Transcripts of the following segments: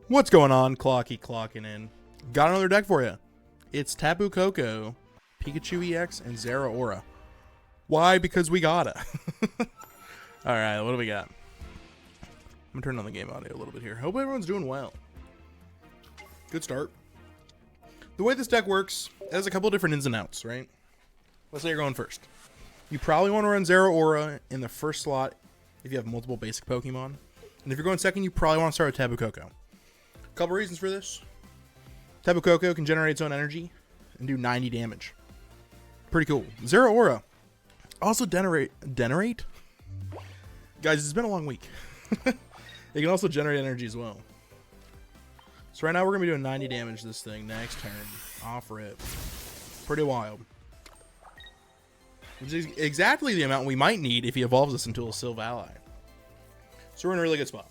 What's going on? Clocky clocking in. Got another deck for you. It's Tapu Koko, Pikachu EX, and Zeraora. Why? Because we gotta. Alright, what do we got? I'm gonna turn on the game audio a little bit here. Hope everyone's doing well. Good start. The way this deck works, it has a couple different ins and outs, right? Let's say you're going first. You probably want to run Zeraora in the first slot if you have multiple basic Pokemon. And if you're going second, you probably want to start with Tapu Koko. Couple reasons for this. Tapu Koko can generate its own energy and do 90 damage. Pretty cool. Zeraora also generate? Guys, it's been a long week. It can also generate energy as well. So right now we're going to be doing 90 damage to this thing next turn. Off rip. Pretty wild. Which is exactly the amount we might need if he evolves us into a Silv ally. So we're in a really good spot.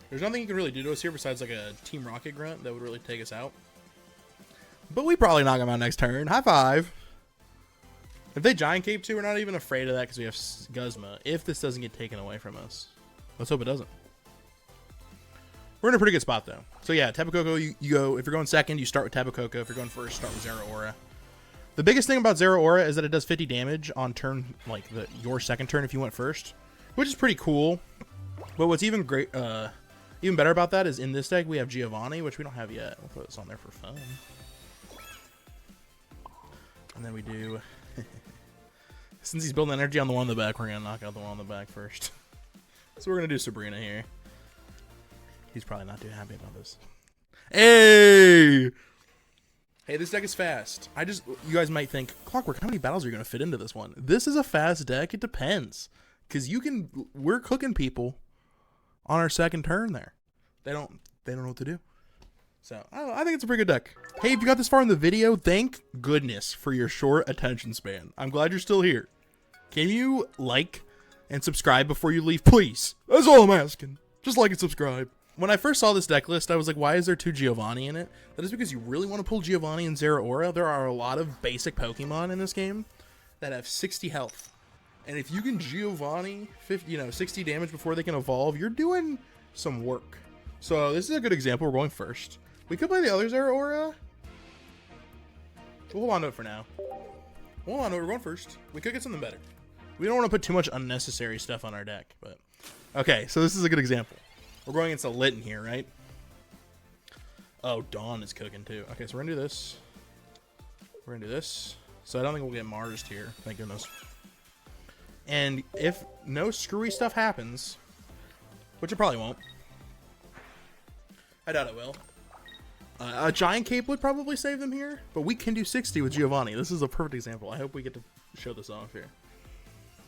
There's nothing you can really do to us here besides like a Team Rocket grunt that would really take us out. But we probably knock him out next turn. High five. If they Giant Cape too, we're not even afraid of that because we have Guzma. If this doesn't get taken away from us. Let's hope it doesn't. We're in a pretty good spot though. So yeah, Tapu Koko, you go, if you're going second, you start with Tapu Koko. If you're going first, start with Zeraora. The biggest thing about Zeraora is that it does 50 damage on turn, like your second turn if you went first. Which is pretty cool. But what's even better about that is in this deck we have Giovanni, which we don't have yet. We'll throw this on there for fun. And then we do... Since he's building energy on the one in the back, we're going to knock out the one on the back first. So we're going to do Sabrina here. He's probably not too happy about this. Hey! Hey, this deck is fast. You guys might think, Clockwork, how many battles are you going to fit into this one? This is a fast deck. It depends. Because we're cooking people on our second turn there. They don't know what to do. So, I think it's a pretty good deck. Hey, if you got this far in the video, thank goodness for your short attention span. I'm glad you're still here. Can you like and subscribe before you leave, please? That's all I'm asking. Just like and subscribe. When I first saw this deck list, I was like, why is there two Giovanni in it? That is because you really want to pull Giovanni and Zeraora. There are a lot of basic Pokemon in this game that have 60 health. And if you can Giovanni 60 damage before they can evolve, you're doing some work. So this is a good example. We're going first. We could play the other Zeraora. We'll hold on to it for now. Hold on to it. We're going first. We could get something better. We don't want to put too much unnecessary stuff on our deck. But okay, so this is a good example. We're going against a Litten here, right? Oh, Dawn is cooking too. Okay, so we're going to do this. We're going to do this. So I don't think we'll get Marsed here. Thank goodness. And if no screwy stuff happens, which it probably won't. I doubt it will. A Giant Cape would probably save them here, but we can do 60 with Giovanni. This is a perfect example. I hope we get to show this off here.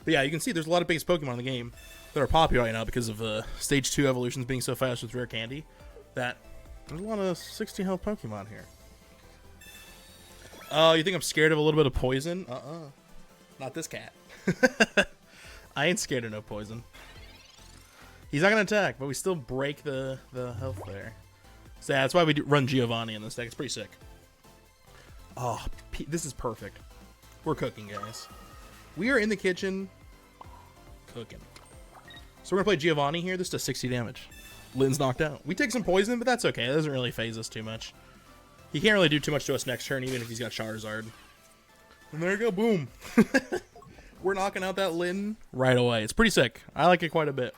But yeah, you can see there's a lot of base Pokemon in the game that are popular right now because of Stage 2 evolutions being so fast with Rare Candy that there's a lot of 60 health Pokemon here. Oh, you think I'm scared of a little bit of poison? Not this cat. I ain't scared of no poison. He's not going to attack, but we still break the health there. So yeah, that's why we run Giovanni in this deck. It's pretty sick. Oh, this is perfect. We're cooking, guys. We are in the kitchen cooking. So we're going to play Giovanni here. This does 60 damage. Litten's knocked out. We take some poison, but that's okay. That doesn't really phase us too much. He can't really do too much to us next turn, even if he's got Charizard. And there you go. Boom. We're knocking out that Litten right away. It's pretty sick. I like it quite a bit.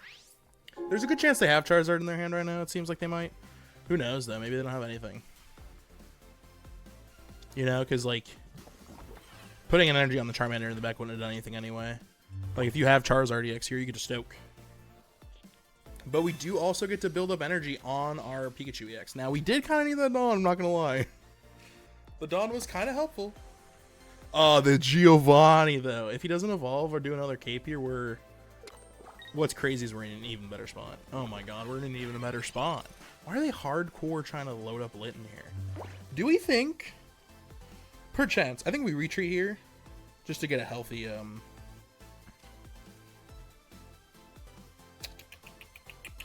There's a good chance they have Charizard in their hand right now. It seems like they might. Who knows, though? Maybe they don't have anything. You know, because, like, putting an energy on the Charmander in the back wouldn't have done anything anyway. Like, if you have Charizard EX here, you get to Stoke. But we do also get to build up energy on our Pikachu EX. Now, we did kind of need that Dawn, I'm not going to lie. The Dawn was kind of helpful. Oh, the Giovanni, though. If he doesn't evolve or do another Cape here, what's crazy is we're in an even better spot. Oh my god, we're in an even better spot. Why are they hardcore trying to load up Litten here? Do we think... Perchance. I think we retreat here. Just to get a healthy...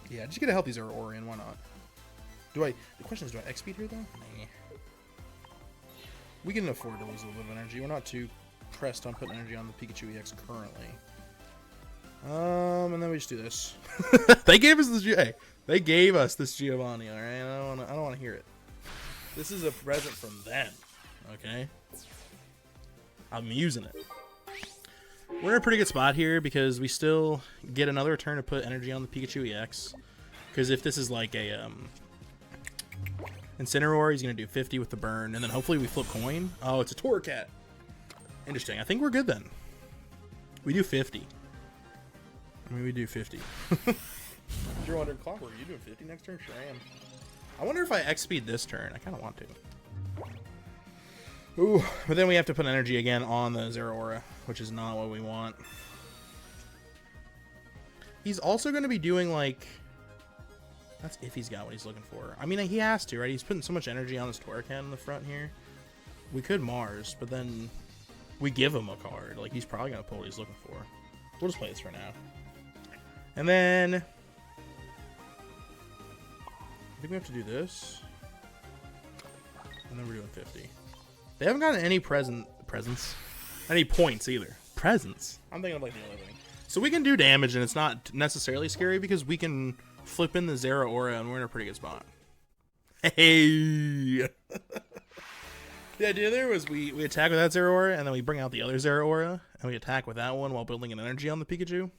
Yeah, just get a healthy Zeraora in. Why not? The question is, do I X-Speed here, though? Nah. We can afford to lose a little bit of energy. We're not too pressed on putting energy on the Pikachu EX currently. And then we just do this. They gave us the... Hey, They gave us this Giovanni, all right? I don't want to hear it. This is a present from them, okay? I'm using it. We're in a pretty good spot here because we still get another turn to put energy on the Pikachu EX. Because if this is like a Incineroar, he's going to do 50 with the burn. And then hopefully we flip coin. Oh, it's a Torracat. Interesting. I think we're good then. We do 50. I mean, we do 50. If you're wondering, Clockwork, are you doing 50 next turn? Sure I am. I wonder if I X-speed this turn. I kind of want to. Ooh, but then we have to put energy again on the Zeraora, which is not what we want. He's also going to be doing, like... That's if he's got what he's looking for. I mean, he has to, right? He's putting so much energy on his Torracat in the front here. We could Mars, but then we give him a card. Like, he's probably going to pull what he's looking for. We'll just play this for now. And then... I think we have to do this. And then we're doing 50. They haven't gotten any presents. Any points either. Presents. I'm thinking of like the other thing. So we can do damage and it's not necessarily scary because we can flip in the Zeraora and we're in a pretty good spot. Hey! The idea there was we attack with that Zeraora and then we bring out the other Zeraora and we attack with that one while building an energy on the Pikachu.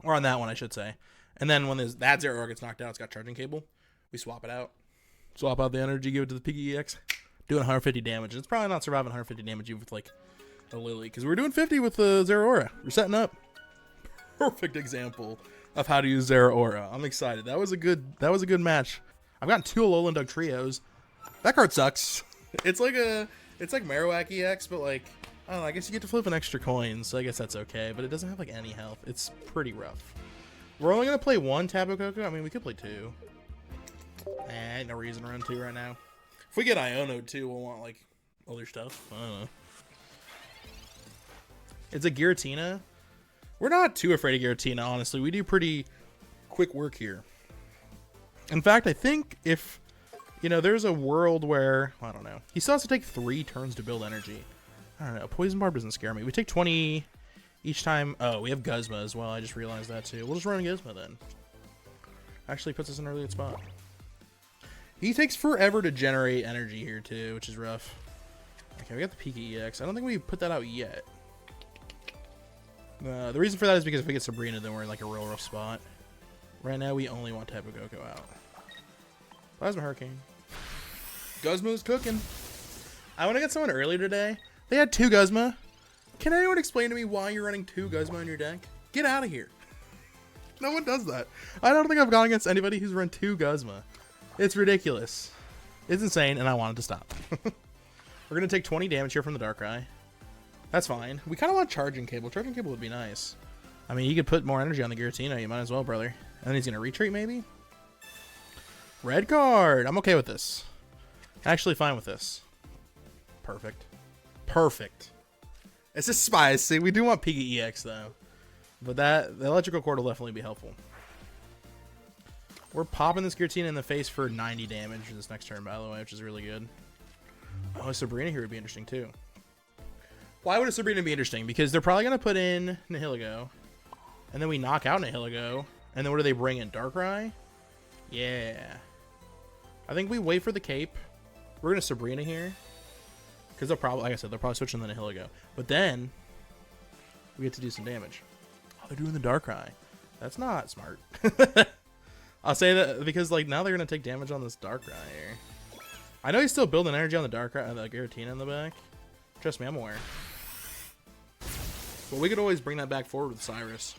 Or on that one, I should say. And then when that Zeraora gets knocked out, it's got charging cable. We swap it out. Swap out the energy, give it to the Pikachu EX. Doing 150 damage. It's probably not surviving 150 damage even with like a Lily. Because we're doing 50 with the Zeraora. We're setting up. Perfect example of how to use Zeraora. I'm excited. That was a good match. I've gotten 2 Alolan Dug Trios. That card sucks. It's like Marowak EX, but like, I don't know, I guess you get to flip an extra coin, so I guess that's okay. But it doesn't have like any health. It's pretty rough. We're only gonna play 1 Tapu Koko. I mean, we could play 2. Ain't no reason to run 2 right now. If we get Iono too, we'll want like other stuff. I don't know. It's a Giratina. We're not too afraid of Giratina, honestly. We do pretty quick work here. In fact, I think if, you know, there's a world where, I don't know. He still has to take 3 turns to build energy. I don't know. Poison Barb doesn't scare me. We take 20 each time. Oh, we have Guzma as well. I just realized that too. We'll just run Guzma then. Actually puts us in a really good spot. He takes forever to generate energy here, too, which is rough. Okay, we got the Pika EX. I don't think we put that out yet. The reason for that is because if we get Sabrina, then we're in like a real rough spot. Right now, we only want Tapu Koko out. Plasma Hurricane. Guzma's cooking. I want to get someone earlier today. They had 2 Guzma. Can anyone explain to me why you're running 2 Guzma in your deck? Get out of here. No one does that. I don't think I've gone against anybody who's run 2 Guzma. It's ridiculous. It's insane, and I wanted to stop. We're going to take 20 damage here from the Darkrai. That's fine. We kind of want Charging Cable. Charging Cable would be nice. I mean, you could put more energy on the Giratina. You might as well, brother. And then he's going to retreat, maybe? Red card. I'm okay with this. Actually fine with this. Perfect. Perfect. It's just spicy. We do want Pika EX, though. But the Electrical Cord will definitely be helpful. We're popping this Giratina in the face for 90 damage this next turn, by the way, which is really good. Oh, Sabrina here would be interesting, too. Why would a Sabrina be interesting? Because they're probably going to put in Nihilego. And then we knock out Nihilego. And then what do they bring in? Darkrai? Yeah. I think we wait for the cape. We're going to Sabrina here. Because they'll probably, like I said, they'll probably switch in the Nihilego. But then, we get to do some damage. Oh, they're doing the Darkrai. That's not smart. I'll say that because like now they're going to take damage on this Darkrai here. I know he's still building energy on the Darkrai, the Giratina in the back. Trust me, I'm aware. But we could always bring that back forward with Cyrus.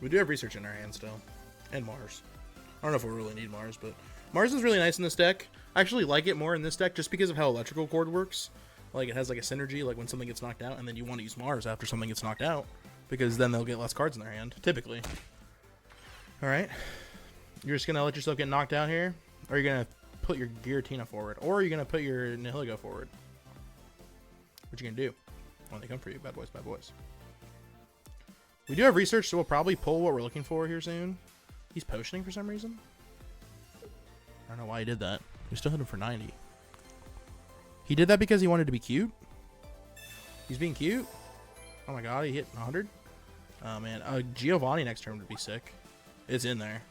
We do have research in our hands still. And Mars. I don't know if we really need Mars, but Mars is really nice in this deck. I actually like it more in this deck just because of how Electrical Cord works. Like, it has like a synergy, like when something gets knocked out, and then you want to use Mars after something gets knocked out. Because then they'll get less cards in their hand, typically. Alright. You're just going to let yourself get knocked out here? Or are you going to put your Giratina forward? Or are you going to put your Nihilego forward? What you going to do? When they come for you, bad boys, bad boys. We do have research, so we'll probably pull what we're looking for here soon. He's potioning for some reason. I don't know why he did that. We still hit him for 90. He did that because he wanted to be cute? He's being cute? Oh my god, he hit 100? Oh man, Giovanni next turn would be sick. It's in there.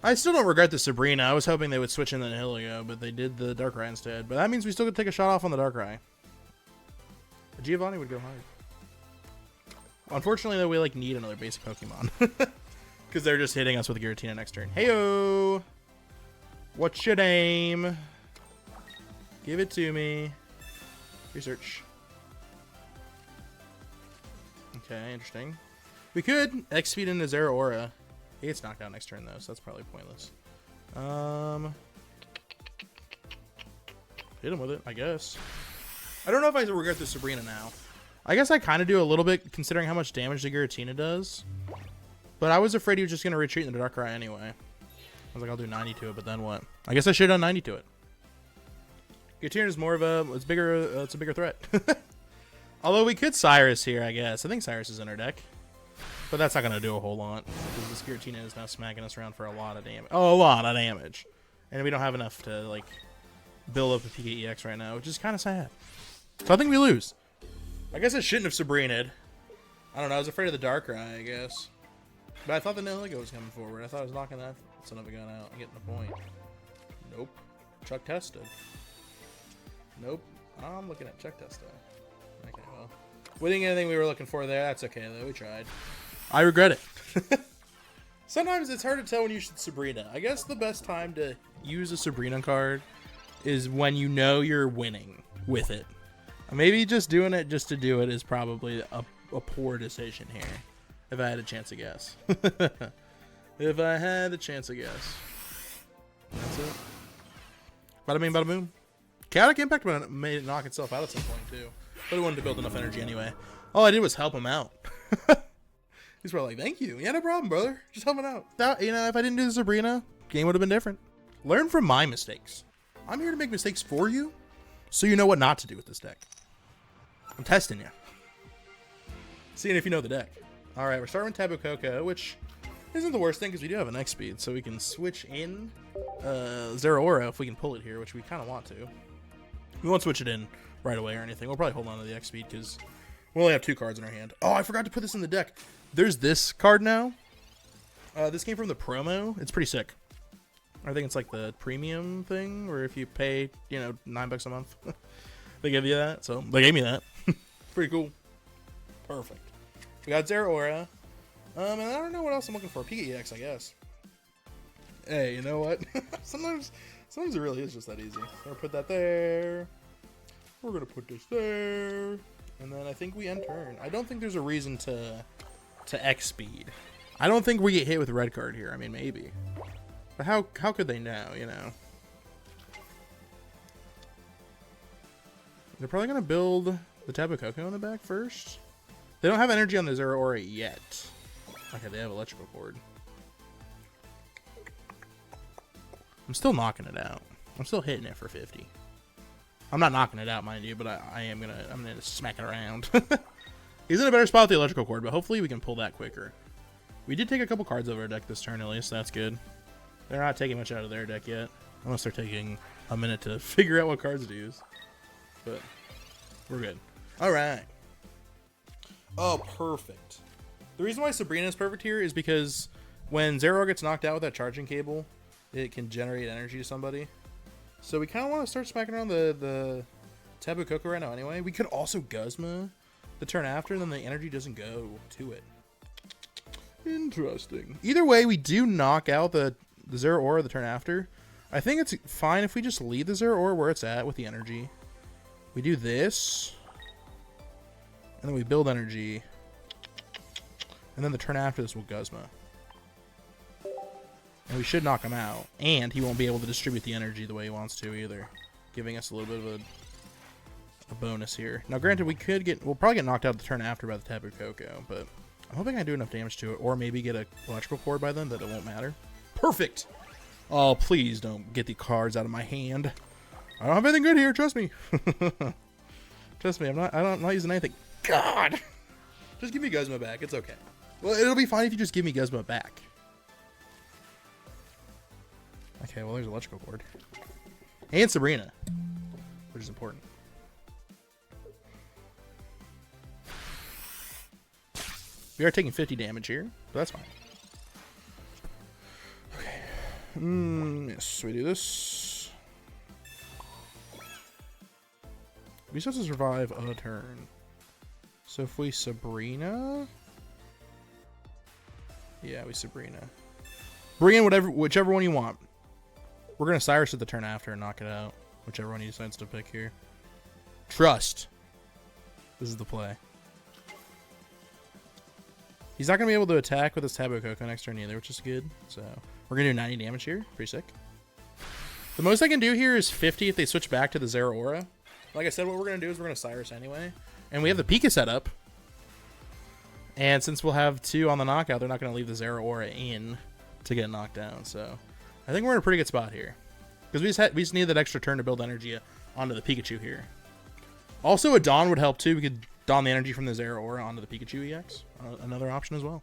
I still don't regret the Sabrina. I was hoping they would switch in the Nihilego, but they did the Darkrai instead. But that means we still could take a shot off on the Darkrai. Giovanni would go hard. Unfortunately, though, we like need another basic Pokemon. Because they're just hitting us with Giratina next turn. Heyo! What's your name? Give it to me. Research. Okay, interesting. We could X-Speed into Zeraora. He gets knocked out next turn, though, so that's probably pointless. Hit him with it, I guess. I don't know if I regret the Sabrina now. I guess I kind of do a little bit, considering how much damage the Giratina does. But I was afraid he was just going to retreat in the Darkrai anyway. I was like, I'll do 90 to it, but then what? I guess I should have done 90 to it. Giratina is more of a... It's bigger. It's a bigger threat. Although we could Cyrus here, I guess. I think Cyrus is in our deck. But that's not going to do a whole lot. Because this Giratina is now smacking us around for a lot of damage. Oh, a lot of damage. And we don't have enough to, like, build up the PKEX right now, which is kind of sad. So I think we lose. I guess I shouldn't have Sabrinaed. I don't know. I was afraid of the Darkrai, I guess. But I thought the Nihilego was coming forward. I thought I was knocking that son of a gun out and getting the point. Nope. Chuck tested. Nope. I'm looking at check testing. Okay, well. We didn't get anything we were looking for there. That's okay, though. We tried. I regret it. Sometimes it's hard to tell when you should Sabrina. I guess the best time to use a Sabrina card is when you know you're winning with it. Maybe just doing it just to do it is probably a poor decision here. If I had a chance to guess. If I had a chance to guess. That's it. Bada bing, bada boom. Chaotic Impact made it knock itself out at some point, too. But it wanted to build enough energy anyway. All I did was help him out. He's probably like, thank you. Yeah, no problem, brother. Just helping out. That, you know, if I didn't do the Sabrina, game would have been different. Learn from my mistakes. I'm here to make mistakes for you, so you know what not to do with this deck. I'm testing you. Seeing if you know the deck. Alright, we're starting with Tapu Koko, which isn't the worst thing because we do have an X speed, so we can switch in Zeraora if we can pull it here, which we kind of want to. We won't switch it in right away or anything. We'll probably hold on to the X speed because we only have 2 cards in our hand. Oh, I forgot to put this in the deck. There's this card now. This came from the promo. It's pretty sick. I think it's like the premium thing, where if you pay, you know, $9 a month, they give you that. So they gave me that. Pretty cool. Perfect. We got Zeraora. And I don't know what else I'm looking for. PKEX, I guess. Hey, you know what? sometimes it really is just that easy. We're gonna put that there. We're gonna put this there. And then I think we end turn. I don't think there's a reason to X speed. I don't think we get hit with a red card here. I mean, maybe. But how could they know, you know? They're probably gonna build the Tapu Koko in the back first. They don't have energy on the Zeraora yet. Okay, they have electrical cord. I'm still knocking it out. I'm still hitting it for 50. I'm not knocking it out, mind you, but I'm gonna smack it around. He's in a better spot with the electrical cord, but hopefully we can pull that quicker. We did take a couple cards over our deck this turn, at least. That's good. They're not taking much out of their deck yet, unless they're taking a minute to figure out what cards to use. But we're good. All right. Oh, perfect. The reason why Sabrina is perfect here is because when Zeraora gets knocked out with that charging cable, it can generate energy to somebody. So we kind of want to start smacking around the Tapu Koko right now anyway. We could also Guzma the turn after, and then the energy doesn't go to it. Interesting. Either way, we do knock out the Zeraora the turn after. I think it's fine if we just leave the Zeraora where it's at with the energy. We do this. And then we build energy. And then the turn after this will Guzma. And we should knock him out. And he won't be able to distribute the energy the way he wants to either. Giving us a little bit of a bonus here. Now granted, we'll probably get knocked out the turn after by the Tapu Koko. But I'm hoping I do enough damage to it. Or maybe get a electrical cord by then that it won't matter. Perfect! Oh, please don't get the cards out of my hand. I don't have anything good here, trust me. Trust me, I'm not using anything. God! Just give me Guzma back, it's okay. Well, it'll be fine if you just give me Guzma back. Okay, well, there's electrical cord. And Sabrina, which is important. We are taking 50 damage here, but that's fine. Okay. Yes, we do this. We just have to survive a turn. So if we Sabrina... Yeah, we Sabrina. Bring in whichever one you want. We're going to Cyrus at the turn after and knock it out. Whichever one he decides to pick here. Trust. This is the play. He's not going to be able to attack with his Tapu Koko next turn either, which is good. So we're going to do 90 damage here. Pretty sick. The most I can do here is 50 if they switch back to the Zeraora. Like I said, what we're going to do is we're going to Cyrus anyway. And we have the Pika set up. And since we'll have 2 on the knockout, they're not going to leave the Zeraora in to get knocked down. So I think we're in a pretty good spot here. Because we just need that extra turn to build energy onto the Pikachu here. Also, a Dawn would help too. We could Dawn the energy from the Zeraora onto the Pikachu EX. Another option as well.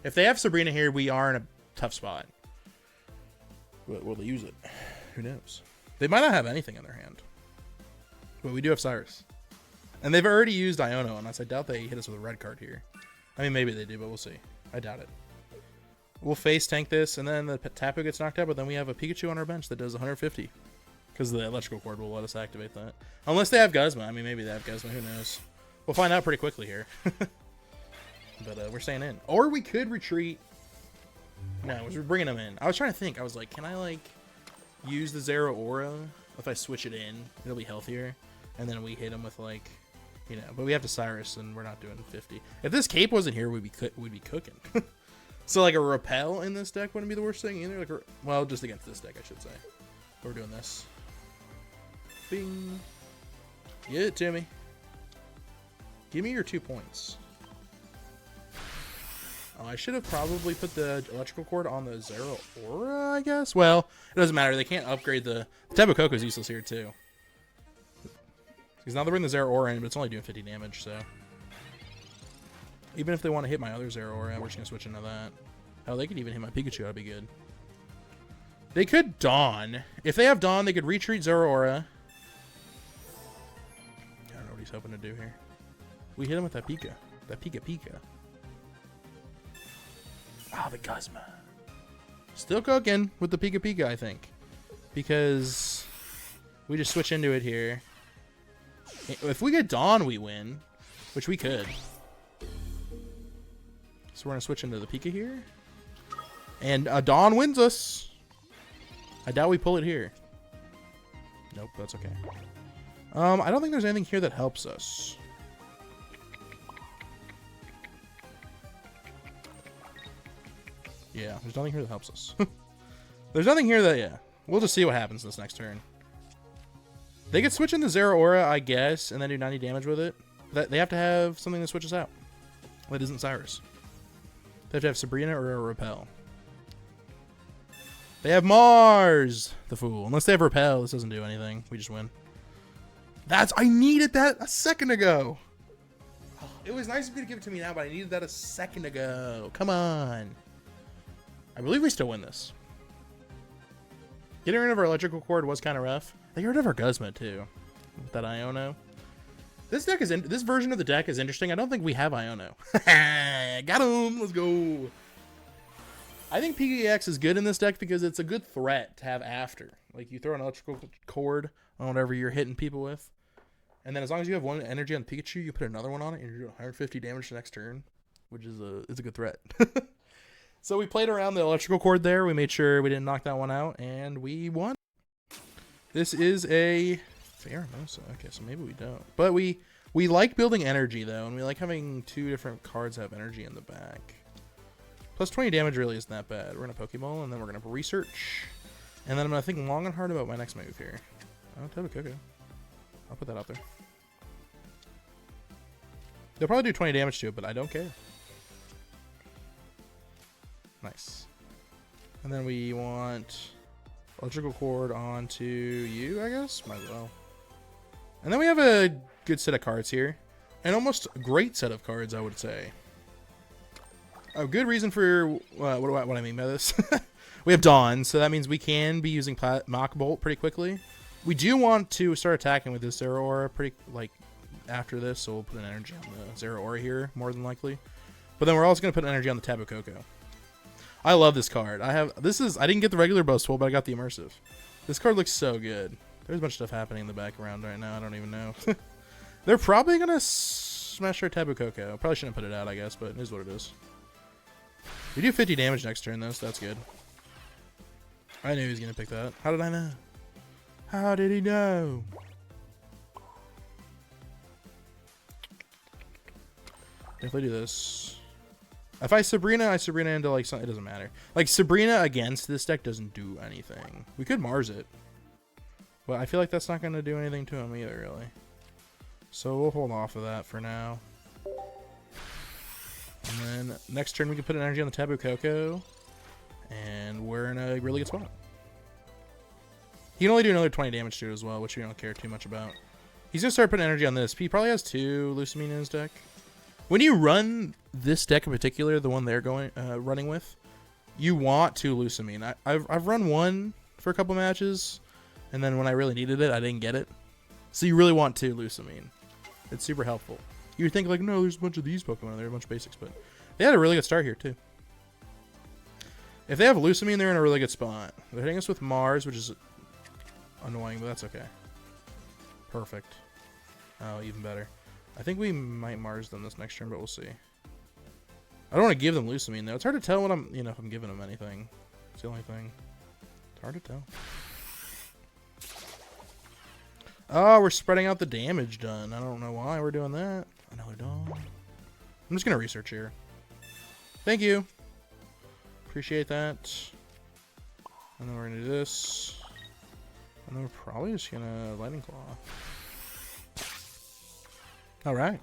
If they have Sabrina here, we are in a tough spot. But will they use it? Who knows? They might not have anything in their hand. But we do have Cyrus. And they've already used Iono on us. I doubt they hit us with a red card here. I mean, maybe they do, but we'll see. I doubt it. We'll face tank this, and then the Tapu gets knocked out, but then we have a Pikachu on our bench that does 150. Because the electrical cord will let us activate that. Unless they have Guzma. I mean, maybe they have Guzma. Who knows? We'll find out pretty quickly here. But we're staying in. Or we could retreat. No, we're bringing them in. I was trying to think. I was like, can I, like, use the Zeraora? If I switch it in, it'll be healthier. And then we hit him with, like, you know. But we have to Cyrus, and we're not doing 50. If this cape wasn't here, we'd be cooking. So, like, a repel in this deck wouldn't be the worst thing either. Like, well, just against this deck, I should say. But we're doing this. Bing. Get it to me. Give me your 2 points. Oh, I should have probably put the electrical cord on the Zeraora, I guess. Well, it doesn't matter. They can't upgrade the Tapu Koko is useless here, too. Because now they're bringing the Zeraora in, but it's only doing 50 damage, so. Even if they want to hit my other Zeraora, we're just going to switch into that. Oh, they could even hit my Pikachu. That'd be good. They could Dawn. If they have Dawn, they could retreat Zeraora. I don't know what he's hoping to do here. We hit him with that Pika. That Pika. Ah, the Guzma. Still cooking with the Pika, I think. Because we just switch into it here. If we get Dawn, we win. Which we could. So we're going to switch into the Pika here. And Dawn wins us. I doubt we pull it here. Nope, that's okay. I don't think there's anything here that helps us. Yeah, there's nothing here that helps us. There's nothing here that, yeah. We'll just see what happens this next turn. They could switch into Zeraora, I guess, and then do 90 damage with it. They have to have something that switches out. That isn't Cyrus. They have to have Sabrina or a Repel. They have Mars, the fool. Unless they have Repel, this doesn't do anything. We just win. I needed that a second ago. Oh, it was nice of you to give it to me now, but I needed that a second ago. Come on. I believe we still win this. Getting rid of our electrical cord was kind of rough. They got rid of our Guzma too. With that Iono. This version of the deck is interesting. I don't think we have Iono. Got him. Let's go. I think PGX is good in this deck because it's a good threat to have after. Like, you throw an electrical cord on whatever you're hitting people with. And then as long as you have one energy on Pikachu, you put another one on it and you're doing 150 damage the next turn. Which is a good threat. So we played around the electrical cord there. We made sure we didn't knock that one out. And we won. This is a Pheromosa. Okay, so maybe we don't. But we like building energy, though. And we like having 2 different cards have energy in the back. Plus 20 damage really isn't that bad. We're going to Pokeball, and then we're going to research. And then I'm going to think long and hard about my next move here. Oh, Tapu Koko. I'll put that out there. They'll probably do 20 damage to it, but I don't care. Nice. And then we want electrical cord onto you, I guess? Might as well. And then we have a good set of cards here. An almost great set of cards, I would say. A good reason for what I mean by this. We have Dawn, so that means we can be using Mach Bolt pretty quickly. We do want to start attacking with this Zeraora pretty, like, after this, so we'll put an energy on the Zeraora here, more than likely. But then we're also going to put energy on the Tapu Koko. I love this card. I didn't get the regular Buzzwole, but I got the immersive. This card looks so good. There's a bunch of stuff happening in the background right now. I don't even know. They're probably going to smash our Tapu Koko. Probably shouldn't put it out, I guess, but it is what it is. We do 50 damage next turn, though, so that's good. I knew he was going to pick that. How did I know? How did he know? If I do this, if I Sabrina into like something, it doesn't matter. Like Sabrina against this deck doesn't do anything. We could Mars it, but I feel like that's not going to do anything to him either, really. So we'll hold off of that for now. And then next turn we can put an energy on the Tapu Koko, and we're in a really good spot. He can only do another 20 damage to it as well, which we don't care too much about. He's gonna start putting energy on this. He probably has 2 Lusamine in his deck. When you run this deck in particular, the one they're running with, you want 2 Lusamine. I've run 1 for a couple matches, and then when I really needed it, I didn't get it. So you really want 2 Lusamine. It's super helpful. You would think like, no, there's a bunch of these Pokemon. There are a bunch of basics, but they had a really good start here too. If they have Lusamine, they're in a really good spot. They're hitting us with Mars, which is annoying, but that's okay. Perfect. Oh, even better. I think we might Mars them this next turn, but we'll see. I don't want to give them Lusamine, though. It's hard to tell when if I'm giving them anything. It's the only thing. It's hard to tell. Oh, we're spreading out the damage done. I don't know why we're doing that. I know we don't. I'm just going to research here. Thank you. Appreciate that. And then we're going to do this. And then we're probably just going to Lightning Claw. Alright.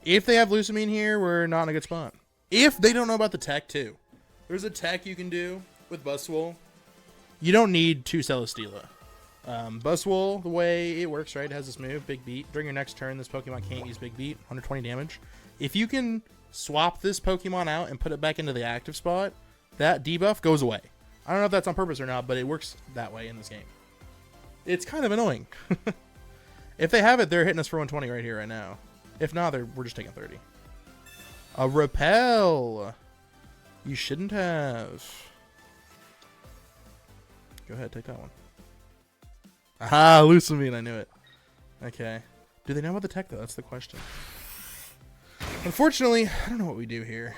If they have Lusamine here, we're not in a good spot. If they don't know about the tech, too. There's a tech you can do with Buzzwole. You don't need 2 Celesteela. Buzzwole, the way it works, right, it has this move, Big Beat. During your next turn, this Pokemon can't use Big Beat, 120 damage. If you can swap this Pokemon out and put it back into the active spot, that debuff goes away. I don't know if that's on purpose or not, but it works that way in this game. It's kind of annoying. If they have it, they're hitting us for 120 right here, right now. If not, we're just taking 30. A Repel. You shouldn't have. Go ahead, take that one. Aha, Lusamine, I knew it. Okay. Do they know about the tech, though? That's the question. Unfortunately, I don't know what we do here.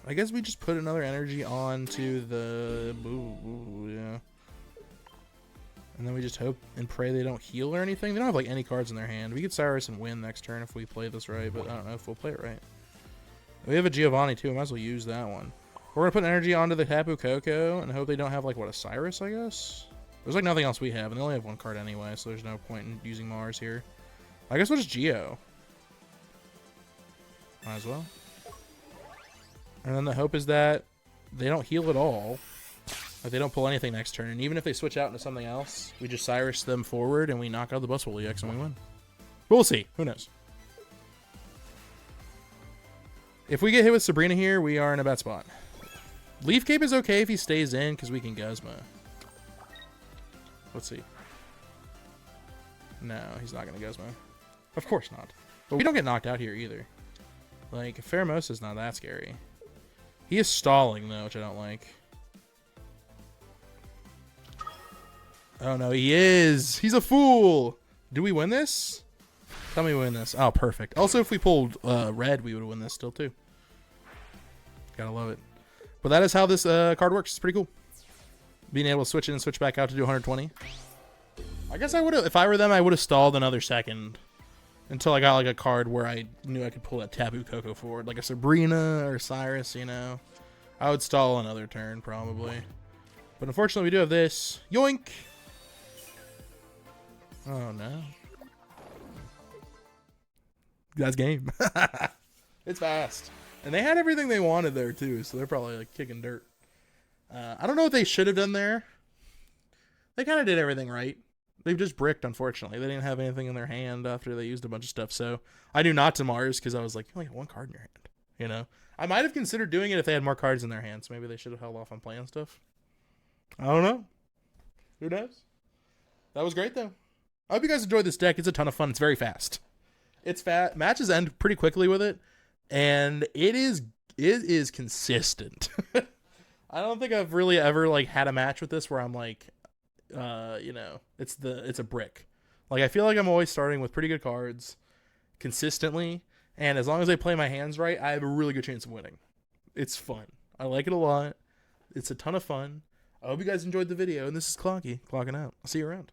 I guess we just put another energy onto the... Ooh, yeah. And then we just hope and pray they don't heal or anything. They don't have like any cards in their hand. We could Cyrus and win next turn if we play this right, but I don't know if we'll play it right. We have a Giovanni too. I might as well use that one. We're going to put energy onto the Tapu Koko and hope they don't have like, what, a Cyrus, I guess? There's like nothing else we have, and they only have 1 card anyway, so there's no point in using Mars here. I guess we'll just Geo. Might as well. And then the hope is that they don't heal at all. Like they don't pull anything next turn, and even if they switch out into something else, we just Cyrus them forward and we knock out the Buzzwole EX and we win. But we'll see. Who knows? If we get hit with Sabrina here, we are in a bad spot. Leaf Cape is okay if he stays in because we can Guzma. Let's see. No, he's not going to Guzma. Of course not. But we don't get knocked out here either. Like, Pheromosa's not that scary. He is stalling, though, which I don't like. Oh, no, he is. He's a fool. Do we win this? Tell me we win this. Oh, perfect. Also, if we pulled red, we would win this still, too. Gotta love it. But that is how this card works. It's pretty cool. Being able to switch in and switch back out to do 120. I guess I would have, if I were them, I would have stalled another second until I got like a card where I knew I could pull that Tapu Koko forward. Like a Sabrina or Cyrus, you know. I would stall another turn, probably. But unfortunately, we do have this. Yoink! Oh, no. That's game. It's fast. And they had everything they wanted there, too, so they're probably like kicking dirt. I don't know what they should have done there. They kind of did everything right. They've just bricked, unfortunately. They didn't have anything in their hand after they used a bunch of stuff, so I knew not to Mars because I was like, you only have 1 card in your hand, you know? I might have considered doing it if they had more cards in their hands. Maybe they should have held off on playing stuff. I don't know. Who knows? That was great, though. I hope you guys enjoyed this deck. It's a ton of fun. It's very fast. It's fast. Matches end pretty quickly with it, and it is consistent. I don't think I've really ever like had a match with this where I'm like, it's a brick. Like I feel like I'm always starting with pretty good cards consistently, and as long as I play my hands right, I have a really good chance of winning. It's fun. I like it a lot. It's a ton of fun. I hope you guys enjoyed the video, and this is Clocky, clocking out. I'll see you around.